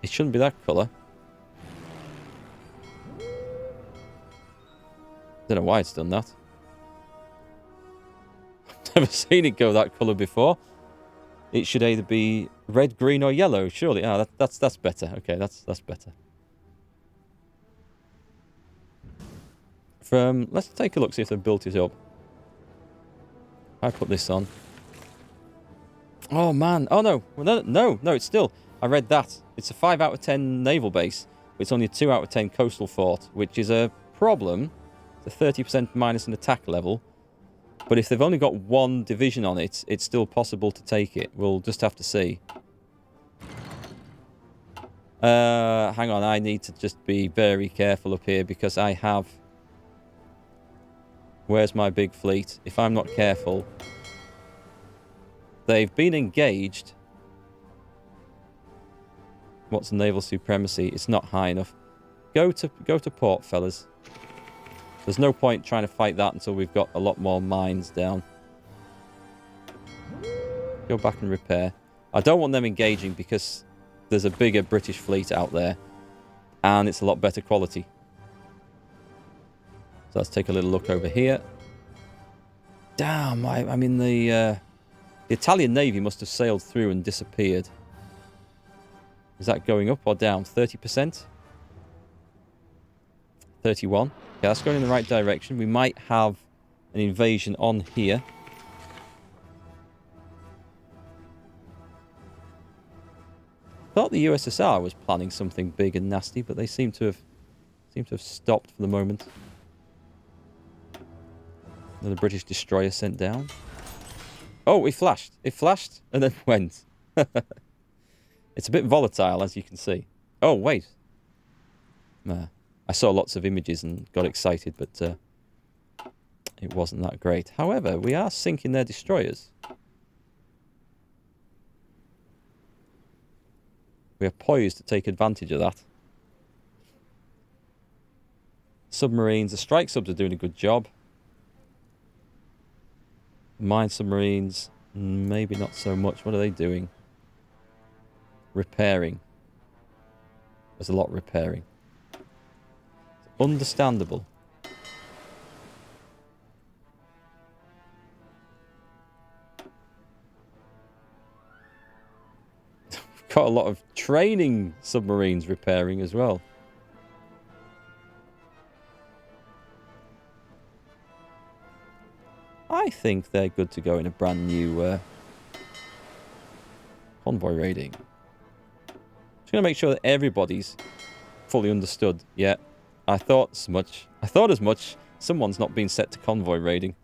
It shouldn't be that colour. Don't know why it's done that. I've never seen it go that colour before. It should either be red, green, or yellow. Surely, that's better. Okay, that's better. Let's take a look, see if they've built it up. I put this on. Oh man! Oh no! No! It's still. I read that it's a 5 out of 10 naval base, but it's only a 2 out of 10 coastal fort, which is a problem. It's a 30% minus in attack level. But if they've only got one division on it, it's still possible to take it. We'll just have to see. Hang on, I need to just be very careful up here because I have... Where's my big fleet? If I'm not careful... They've been engaged. What's naval supremacy? It's not high enough. Go to port, fellas. There's no point trying to fight that until we've got a lot more mines down. Go back and repair. I don't want them engaging because there's a bigger British fleet out there. And it's a lot better quality. So let's take a little look over here. Damn, I mean the Italian Navy must have sailed through and disappeared. Is that going up or down? 30%? 31. Okay, that's going in the right direction. We might have an invasion on here. Thought the USSR was planning something big and nasty, but they seem to have stopped for the moment. Another British destroyer sent down. Oh, it flashed. It flashed and then went. It's a bit volatile, as you can see. Oh, wait. Nah. I saw lots of images and got excited, but it wasn't that great. However, we are sinking their destroyers. We are poised to take advantage of that. Submarines. The strike subs are doing a good job. Mine submarines, maybe not so much. What are they doing? Repairing. There's a lot of repairing. Understandable. We've got a lot of training submarines repairing as well. I think they're good to go in a brand new convoy raiding. Just going to make sure that everybody's fully understood. Yeah. I thought as much. Someone's not been set to convoy raiding.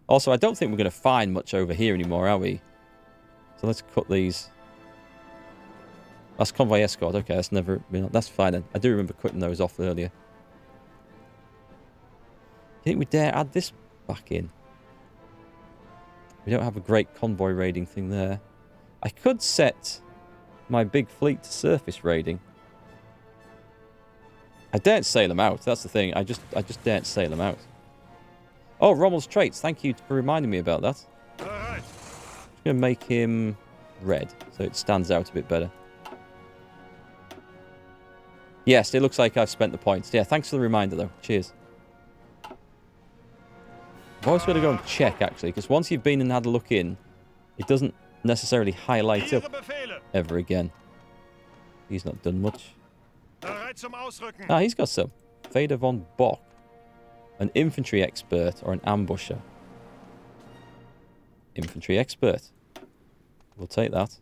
Also, I don't think we're going to find much over here anymore, are we? So let's cut these. That's convoy escort. Okay, that's never been... That's fine then. I do remember cutting those off earlier. Do you think we dare add this back in? We don't have a great convoy raiding thing there. I could set... my big fleet to surface raiding. I daren't sail them out. That's the thing. I just daren't sail them out. Oh, Rommel's traits. Thank you for reminding me about that. I'm just going to make him red so it stands out a bit better. Yes, it looks like I've spent the points. Yeah, thanks for the reminder though. Cheers. I've always got to go and check actually, because once you've been and had a look in, it doesn't necessarily highlight up ever again. He's not done much. Ah, he's got some. Vader von Bock. An infantry expert or an ambusher. Infantry expert. We'll take that.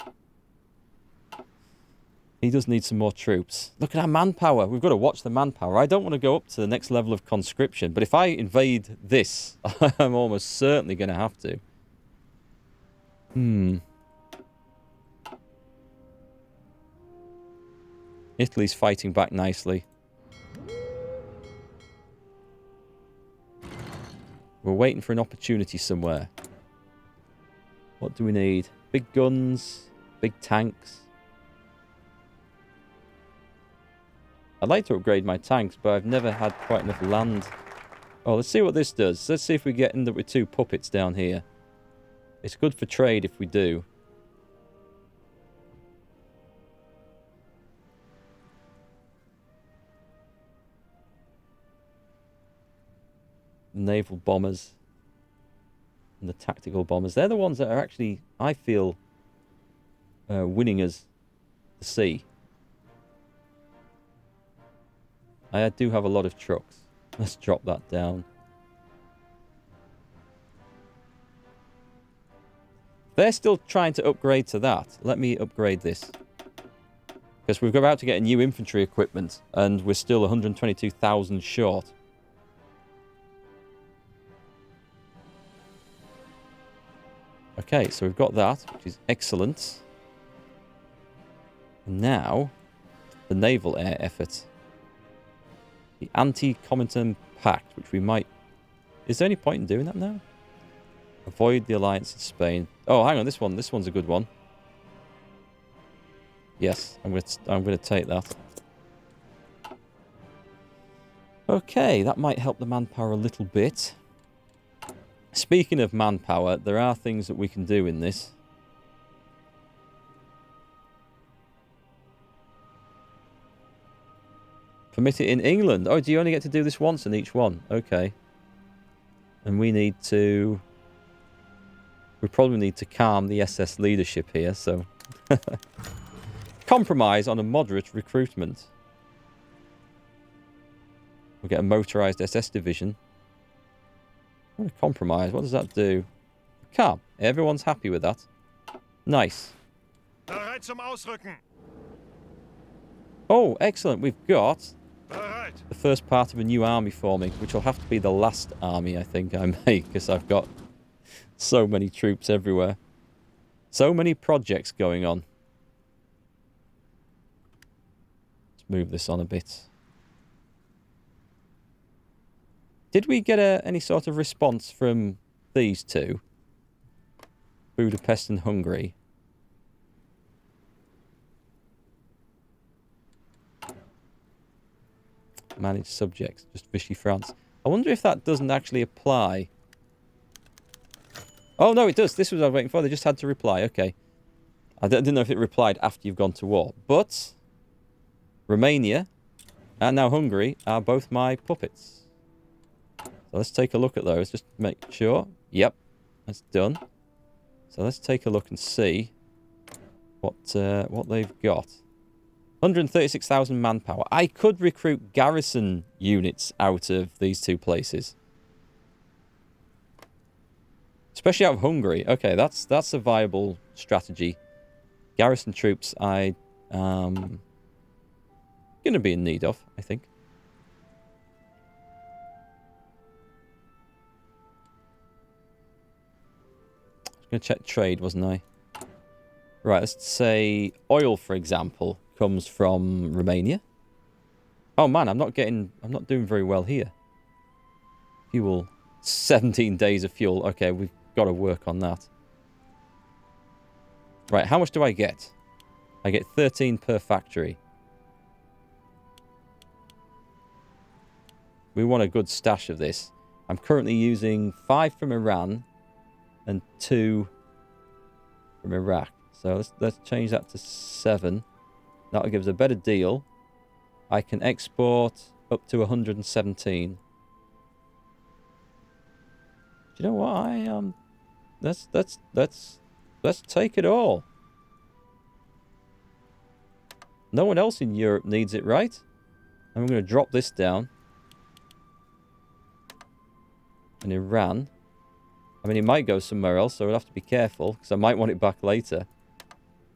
He does need some more troops. Look at our manpower. We've got to watch the manpower. I don't want to go up to the next level of conscription, but if I invade this, I'm almost certainly going to have to. Italy's fighting back nicely. We're waiting for an opportunity somewhere. What do we need? Big guns, big tanks. I'd like to upgrade my tanks, but I've never had quite enough land. Oh, let's see what this does. Let's see if we end up with 2 puppets down here. It's good for trade if we do. naval bombers and the tactical bombers. They're the ones that are actually, I feel, winning us the sea. I do have a lot of trucks. Let's drop that down. They're still trying to upgrade to that. Let me upgrade this. Because we're about to get a new infantry equipment, and we're still 122,000 short. Okay, so we've got that, which is excellent. Now, the naval air effort. The anti-Comintern Pact, which we might... Is there any point in doing that now? Avoid the alliance in Spain. Oh, hang on, this one's a good one. Yes, I'm gonna take that. Okay, that might help the manpower a little bit. Speaking of manpower, there are things that we can do in this. Permit it in England. Oh, do you only get to do this once in each one? Okay. And we need to... We probably need to calm the SS leadership here, so... Compromise on a moderate recruitment. We'll get a motorized SS division. What a compromise. What does that do? Calm. Everyone's happy with that. Nice. Bereit zum Ausrücken. Oh, excellent. We've got the first part of a new army forming, which will have to be the last army I think I make, because I've got so many troops everywhere. So many projects going on. Let's move this on a bit. Did we get any sort of response from these two? Budapest and Hungary. Manage subjects. Just Vichy France. I wonder if that doesn't actually apply. Oh, no, it does. This was what I was waiting for. They just had to reply. Okay. I didn't know if it replied after you've gone to war. But Romania and now Hungary are both my puppets. So let's take a look at those. Just to make sure. Yep. That's done. So let's take a look and see what they've got. 136,000 manpower. I could recruit garrison units out of these two places. Especially out of Hungary. Okay, that's a viable strategy. Garrison troops I am going to be in need of, I think. I was going to check trade, wasn't I? Right, let's say oil, for example, comes from Romania. Oh man, I'm not doing very well here. Fuel. 17 days of fuel. Okay, we've got to work on that. Right, how much do I get? I get 13 per factory. We want a good stash of this. I'm currently using 5 from Iran and 2 from Iraq. So let's change that to 7. That'll give us a better deal. I can export up to 117. Do you know what? Let's take it all. No one else in Europe needs it, right? I'm going to drop this down. And Iran. I mean, it might go somewhere else, so we'll have to be careful, because I might want it back later.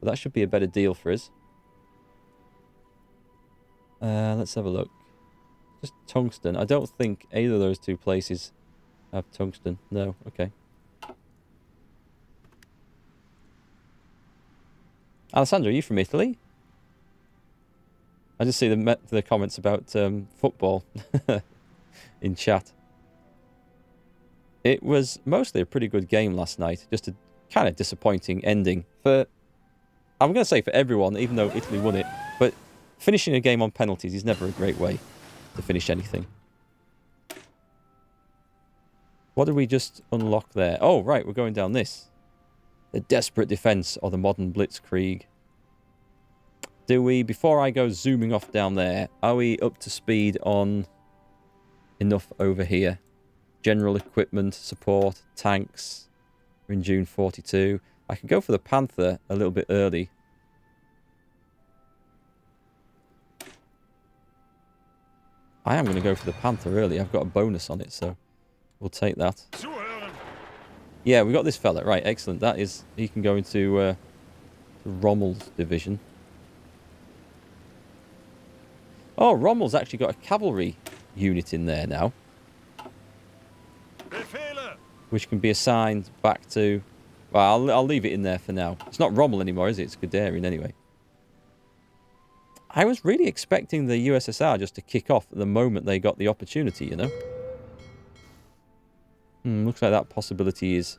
But that should be a better deal for us. Let's have a look. Just tungsten. I don't think either of those two places have tungsten. No, okay. Alessandro, are you from Italy? I just see the comments about football in chat. It was mostly a pretty good game last night. Just a kind of disappointing ending. I'm going to say for everyone, even though Italy won it. But finishing a game on penalties is never a great way to finish anything. What did we just unlock there? Oh, right, we're going down this. The desperate defense or the modern blitzkrieg. Do we, before I go zooming off down there, are we up to speed on enough over here? general equipment, support, tanks. We're in June 42. I can go for the Panther a little bit early. I am going to go for the Panther early. I've got a bonus on it, so we'll take that. Zuhören. Yeah, we got this fella. Right, excellent. That is... He can go into Rommel's division. Oh, Rommel's actually got a cavalry unit in there now, Befehle. which can be assigned back to... Well, I'll leave it in there for now. It's not Rommel anymore, is it? It's Guderian anyway. I was really expecting the USSR just to kick off at the moment they got the opportunity, you know? Looks like that possibility is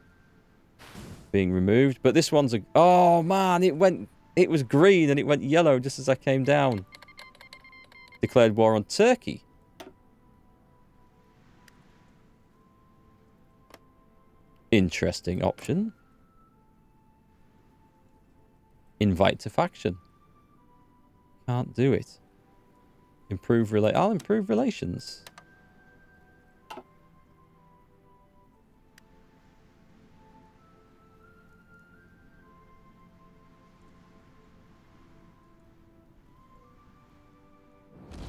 being removed. But this one's a... Oh, man, it was green and it went yellow just as I came down. Declared war on Turkey. Interesting option. Invite to faction. Can't do it. I'll improve relations.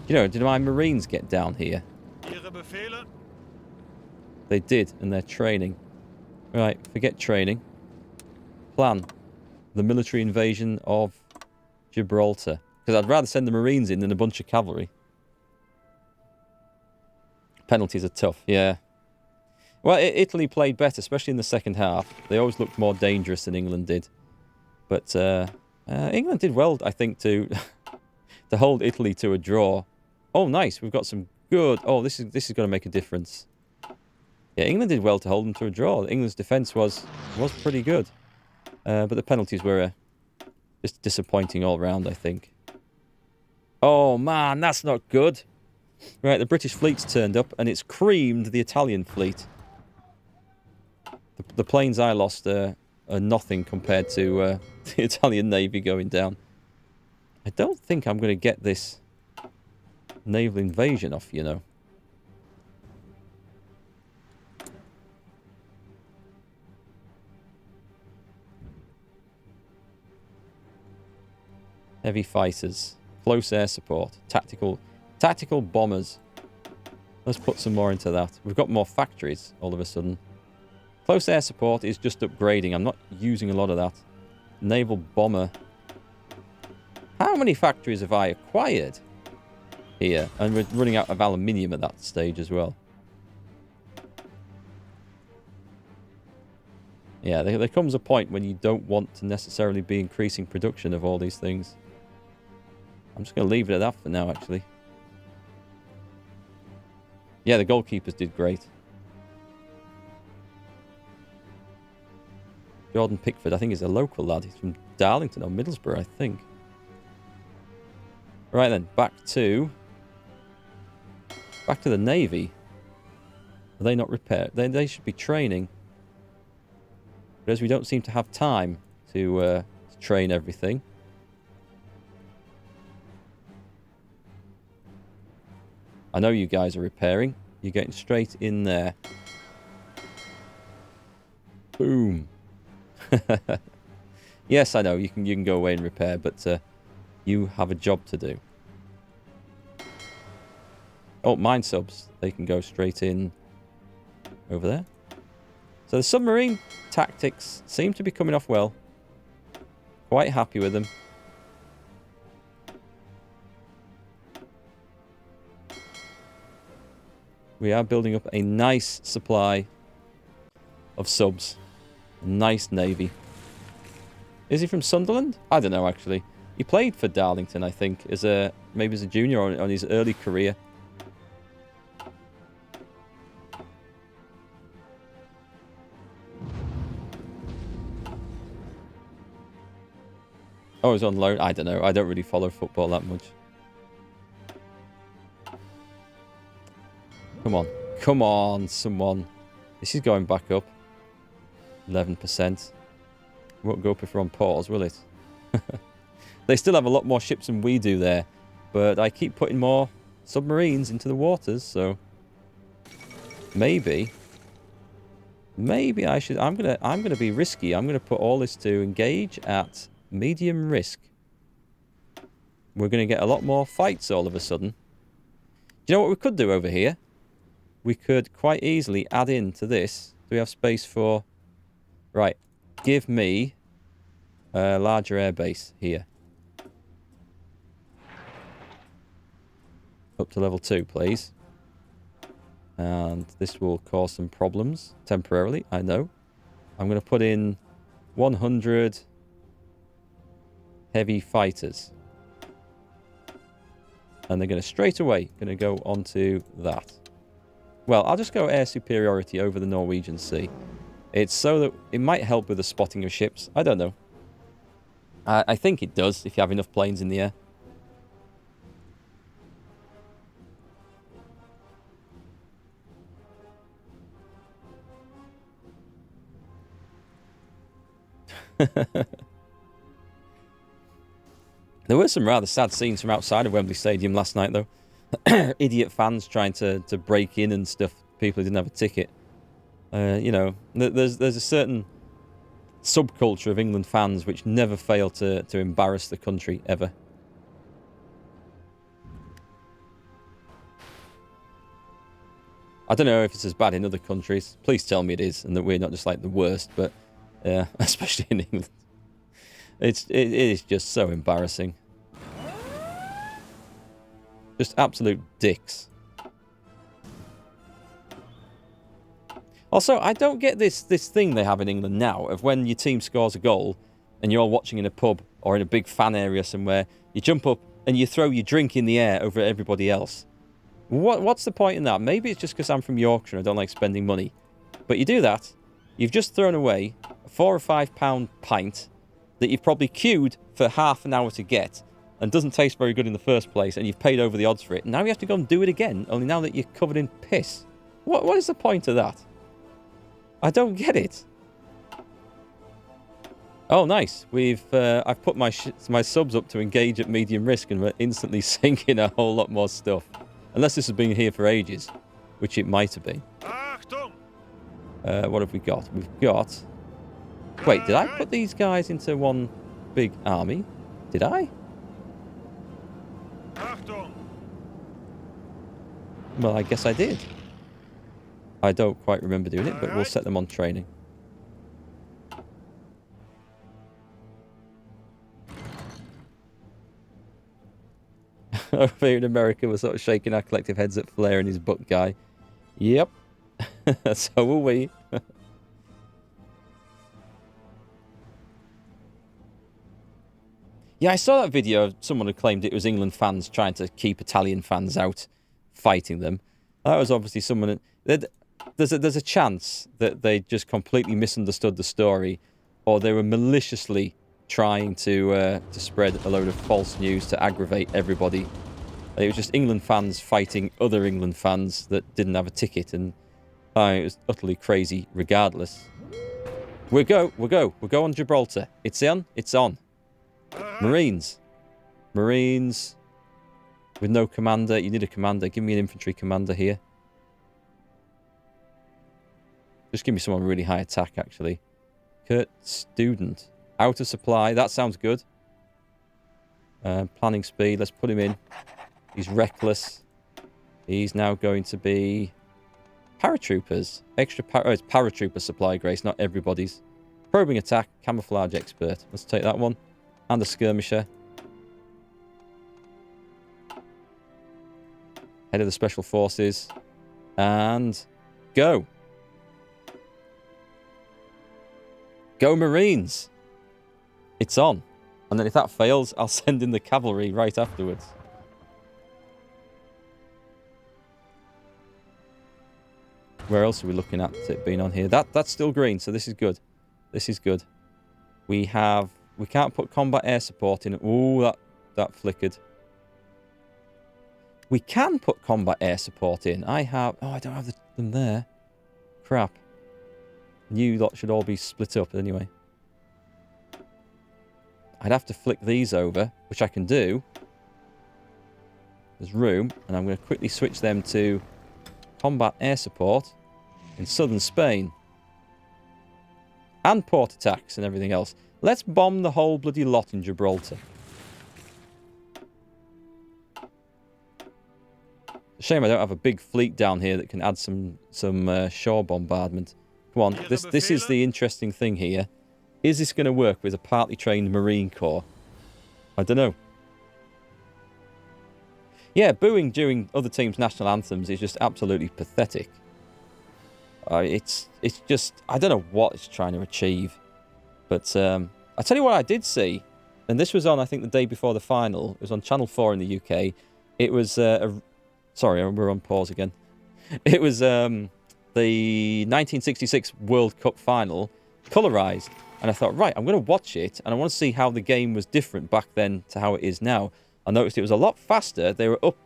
You know, did my Marines get down here? Ihre Befehle. They did, and they're training. Right, forget training. Plan. The military invasion of Gibraltar. Because I'd rather send the Marines in than a bunch of cavalry. Penalties are tough, yeah. Well, Italy played better, especially in the second half. They always looked more dangerous than England did. But England did well, I think, to to hold Italy to a draw. Oh, nice. We've got some good... Oh, this is going to make a difference. Yeah, England did well to hold them to a draw. England's defence was pretty good. But the penalties were just disappointing all round, I think. Oh, man, that's not good. Right, the British fleet's turned up, and it's creamed the Italian fleet. The planes I lost are nothing compared to the Italian Navy going down. I don't think I'm going to get this naval invasion off, you know. Heavy fighters, close air support, tactical bombers. Let's put some more into that. We've got more factories all of a sudden. Close air support is just upgrading. I'm not using a lot of that. Naval bomber. How many factories have I acquired here? And we're running out of aluminium at that stage as well. Yeah, there comes a point when you don't want to necessarily be increasing production of all these things. I'm just going to leave it at that for now, actually. Yeah, the goalkeepers did great. Jordan Pickford, I think, is a local lad. He's from Darlington or Middlesbrough, I think. Right then, back to the Navy. Are they not repaired? They should be training. But as we don't seem to have time to train everything. I know you guys are repairing. You're getting straight in there. Boom. Yes, I know. You can go away and repair, but you have a job to do. Oh, mine subs. They can go straight in over there. So the submarine tactics seem to be coming off well. Quite happy with them. We are building up a nice supply of subs. A nice navy. Is he from Sunderland? I don't know, actually. He played for Darlington, I think, maybe as a junior or on his early career. Oh, he's on loan? I don't know. I don't really follow football that much. Come on. Come on, someone. This is going back up. 11%. Won't go up if we're on pause, will it? They still have a lot more ships than we do there. But I keep putting more submarines into the waters, so... Maybe Maybe I should... I'm gonna be risky. I'm gonna put all this to engage at medium risk. We're gonna get a lot more fights all of a sudden. Do you know what we could do over here? We could quite easily add in to this. Do we have space for... Right. Give me a larger airbase here. Up to level 2, please. And this will cause some problems temporarily, I know. I'm going to put in 100 heavy fighters. And they're going to straight away go onto that. Well, I'll just go air superiority over the Norwegian Sea. It's so that it might help with the spotting of ships. I don't know. I think it does if you have enough planes in the air. There were some rather sad scenes from outside of Wembley Stadium last night, though. Idiot fans trying to break in and stuff. People who didn't have a ticket. You know, there's a certain subculture of England fans which never fail to embarrass the country, ever. I don't know if it's as bad in other countries. Please tell me it is, and that we're not just like the worst, but yeah, especially in England. It is just so embarrassing. Just absolute dicks. Also, I don't get this thing they have in England now of when your team scores a goal and you're all watching in a pub or in a big fan area somewhere, you jump up and you throw your drink in the air over everybody else. What's the point in that? Maybe it's just because I'm from Yorkshire and I don't like spending money. But you do that, you've just thrown away a £4 or £5 pint that you've probably queued for half an hour to get and doesn't taste very good in the first place, and you've paid over the odds for it. And now you have to go and do it again, only now that you're covered in piss. What is the point of that? I don't get it. Oh, nice. I've put my subs up to engage at medium risk, and we're instantly sinking a whole lot more stuff. Unless this has been here for ages, which it might have been. What have we got? We've got... Wait, did I put these guys into one big army? Did I? Well, I guess I did. I don't quite remember doing it, but we'll set them on training. Over here in America, we're sort of shaking our collective heads at Flair and his butt guy. Yep. So will we. Yeah, I saw that video of someone who claimed it was England fans trying to keep Italian fans out, fighting them. That was obviously someone... There's a chance that they just completely misunderstood the story, or they were maliciously trying to spread a load of false news to aggravate everybody. It was just England fans fighting other England fans that didn't have a ticket, and it was utterly crazy regardless. We'll go on Gibraltar. It's on. Marines with no commander. You need a commander. Give me an infantry commander here. Just give me someone really high attack, actually. Kurt Student. Out of supply. That sounds good. Planning speed. Let's put him in. He's reckless. He's now going to be... Paratroopers. It's paratrooper supply, Grace, not everybody's. Probing attack. Camouflage expert. Let's take that one. And a skirmisher. Head of the special forces. And... go. Go Marines! It's on. And then if that fails, I'll send in the cavalry right afterwards. Where else are we looking at it being on here? That's still green, so this is good. This is good. We can't put combat air support in. Ooh, that flickered. We can put combat air support in. I don't have them there. Crap. You lot should all be split up anyway. I'd have to flick these over, which I can do. There's room, and I'm going to quickly switch them to combat air support in southern Spain. And port attacks and everything else. Let's bomb the whole bloody lot in Gibraltar. Shame I don't have a big fleet down here that can add some shore bombardment. Come on, this is the interesting thing here. Is this going to work with a partly trained Marine Corps? I don't know. Yeah, booing during other teams' national anthems is just absolutely pathetic. It's just, I don't know what it's trying to achieve. But I tell you what I did see, and this was on, I think, the day before the final. It was on Channel 4 in the UK. It was, sorry, we're on pause again. It was the 1966 World Cup final, colorized. And I thought, right, I'm going to watch it, and I want to see how the game was different back then to how it is now. I noticed it was a lot faster. They were up,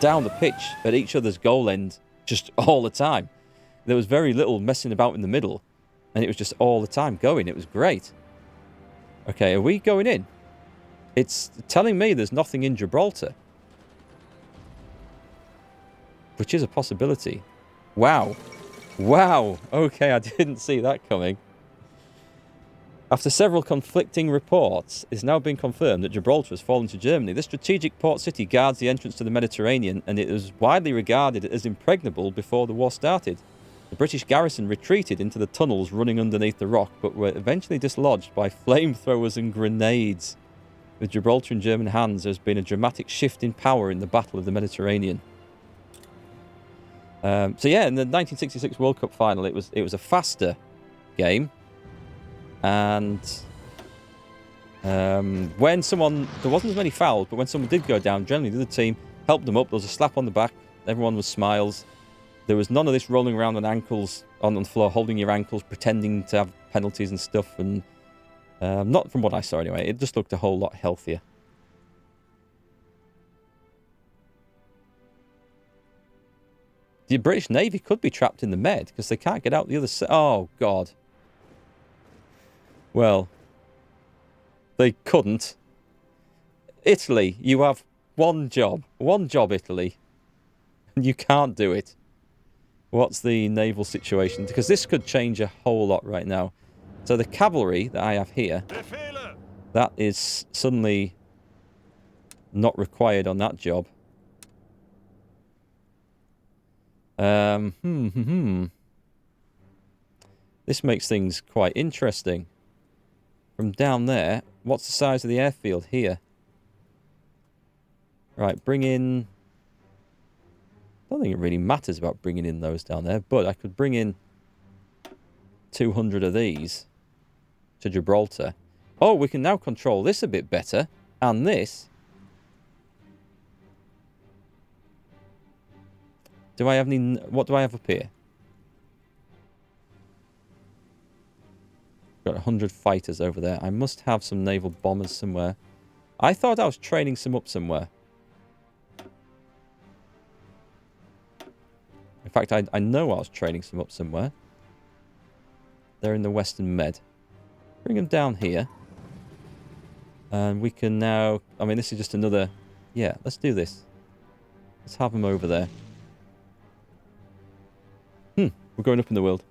down the pitch at each other's goal end just all the time. There was very little messing about in the middle, and it was just all the time going. It was great. Okay, are we going in? It's telling me there's nothing in Gibraltar, which is a possibility. Wow. Wow. Okay, I didn't see that coming. After several conflicting reports, it's now been confirmed that Gibraltar has fallen to Germany. This strategic port city guards the entrance to the Mediterranean, and it was widely regarded as impregnable before the war started. The British garrison retreated into the tunnels running underneath the rock, but were eventually dislodged by flamethrowers and grenades. With Gibraltar in German hands, there has been a dramatic shift in power in the Battle of the Mediterranean. So yeah, in the 1966 World Cup final, it was a faster game. And when someone, there wasn't as many fouls, but when someone did go down, generally the other team helped them up. There was a slap on the back. Everyone was smiles. There was none of this rolling around on ankles, on the floor, holding your ankles, pretending to have penalties and stuff. And not from what I saw anyway. It just looked a whole lot healthier. The British Navy could be trapped in the Med because they can't get out the other side. Oh, God. Well, they couldn't. Italy, you have one job. One job, Italy. And you can't do it. What's the naval situation? Because this could change a whole lot right now. So the cavalry that I have here, that is suddenly not required on that job. This makes things quite interesting. From down there, what's the size of the airfield here? Right, bring in... I don't think it really matters about bringing in those down there, but I could bring in 200 of these to Gibraltar. Oh, we can now control this a bit better. And this. Do I have any... What do I have up here? Got 100 fighters over there. I must have some naval bombers somewhere. I thought I was training some up somewhere. In fact, I know I was training some up somewhere. They're in the Western Med. Bring them down here. And we can now... I mean, this is just another... Yeah, let's do this. Let's have them over there. We're going up in the world.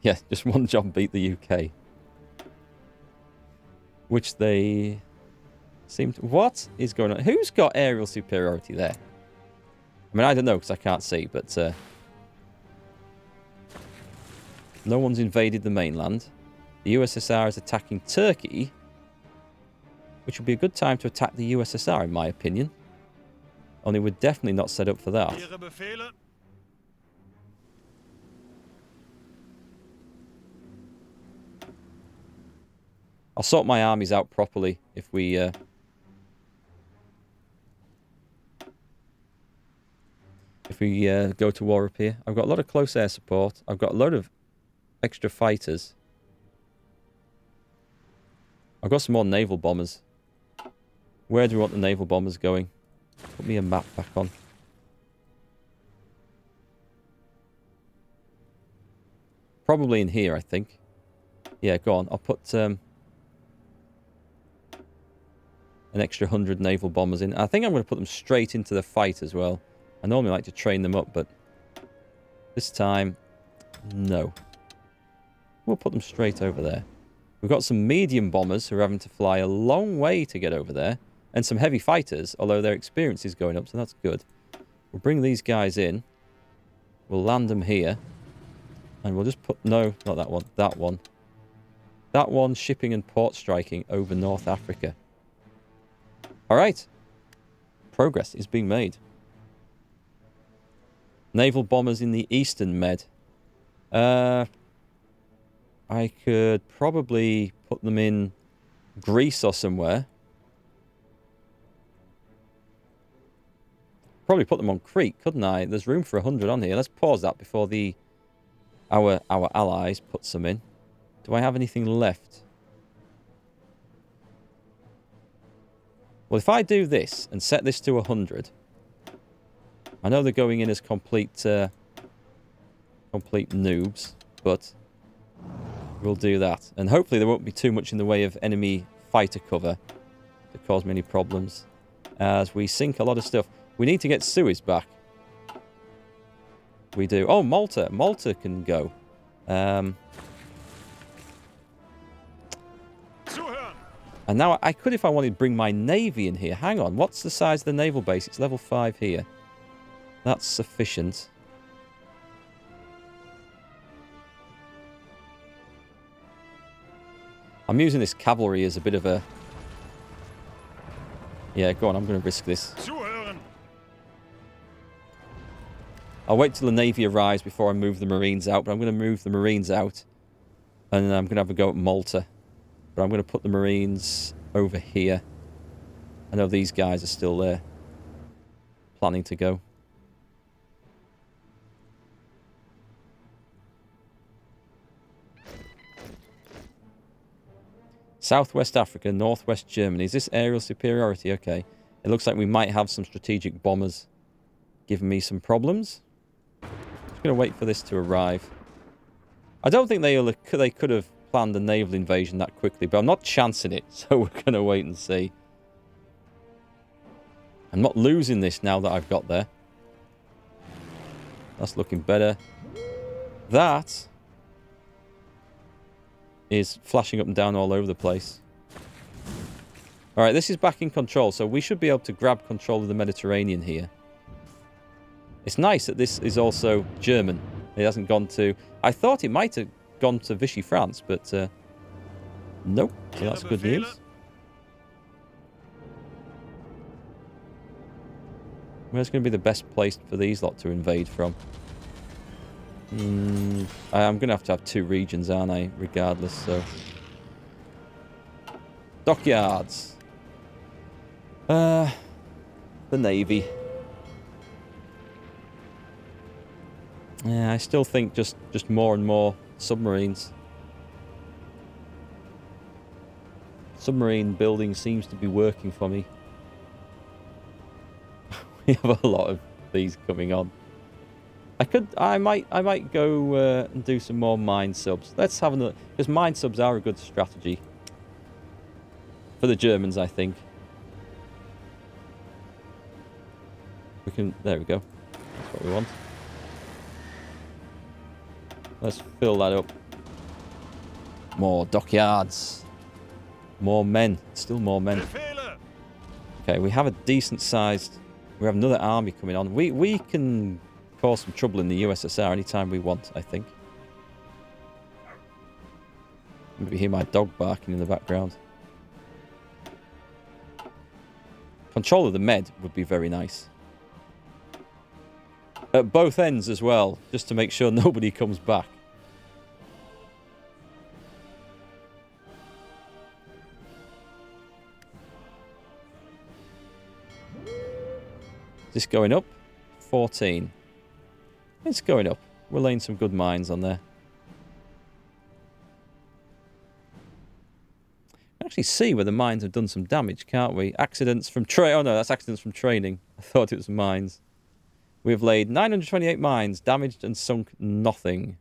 Yeah, just one job beat the UK. Which they seem to... What is going on? Who's got aerial superiority there? I mean, I don't know because I can't see, but... no one's invaded the mainland. The USSR is attacking Turkey. Which would be a good time to attack the USSR, in my opinion. Only we're definitely not set up for that. I'll sort my armies out properly if we... go to war up here. I've got a lot of close air support. I've got a load of extra fighters. I've got some more naval bombers. Where do we want the naval bombers going? Put me a map back on. Probably in here, I think. Yeah, go on. I'll put an extra 100 naval bombers in. I think I'm going to put them straight into the fight as well. I normally like to train them up, but This time, no. We'll put them straight over there. We've got some medium bombers who are having to fly a long way to get over there. And some heavy fighters, although their experience is going up, so that's good. We'll bring these guys in. We'll land them here. And we'll just put... No, not that one. That one. That one, shipping and port striking over North Africa. Alright. Progress is being made. Naval bombers in the Eastern Med. I could probably put them in Greece or somewhere. Probably put them on Crete, couldn't I? There's room for 100 on here. Let's pause that before our allies put some in. Do I have anything left? Well, if I do this and set this to 100, I know they're going in as complete noobs, but we'll do that. And hopefully there won't be too much in the way of enemy fighter cover to cause me any problems as we sink a lot of stuff. We need to get Suez back. We do. Oh, Malta. Malta can go. And now I could, if I wanted, bring my navy in here. Hang on. What's the size of the naval base? It's level 5 here. That's sufficient. I'm using this cavalry as a bit of a... Yeah, go on. I'm going to risk this. I'll wait till the navy arrives before I move the marines out. But I'm going to move the marines out. And I'm going to have a go at Malta. But I'm going to put the marines over here. I know these guys are still there. Planning to go. Southwest Africa, Northwest Germany. Is this aerial superiority? Okay. It looks like we might have some strategic bombers giving me some problems. Just going to wait for this to arrive. I don't think they could have planned a naval invasion that quickly, but I'm not chancing it, so we're going to wait and see. I'm not losing this now that I've got there. That's looking better. That is flashing up and down all over the place. Alright, this is back in control, so we should be able to grab control of the Mediterranean here. It's nice that this is also German. It hasn't gone to... I thought it might have gone to Vichy France, but nope. So that's good news. Where's going to be the best place for these lot to invade from? I'm going to have 2 regions, aren't I? Regardless, so... Dockyards. The Navy. Yeah, I still think just more and more submarines. Submarine building seems to be working for me. We have a lot of these coming on. I might go and do some more mine subs. Let's have another, because mine subs are a good strategy for the Germans, I think. We can. There we go. That's what we want. Let's fill that up. More dockyards. More men. Still more men. Okay, we have a decent sized... We have another army coming on. We can cause some trouble in the USSR anytime we want, I think. Maybe hear my dog barking in the background. Control of the Med would be very nice. At both ends as well, just to make sure nobody comes back. Is this going up? 14. It's going up. We're laying some good mines on there. Actually see where the mines have done some damage, can't we? Accidents from oh no, that's accidents from training. I thought it was mines. We have laid 928 mines, damaged and sunk nothing.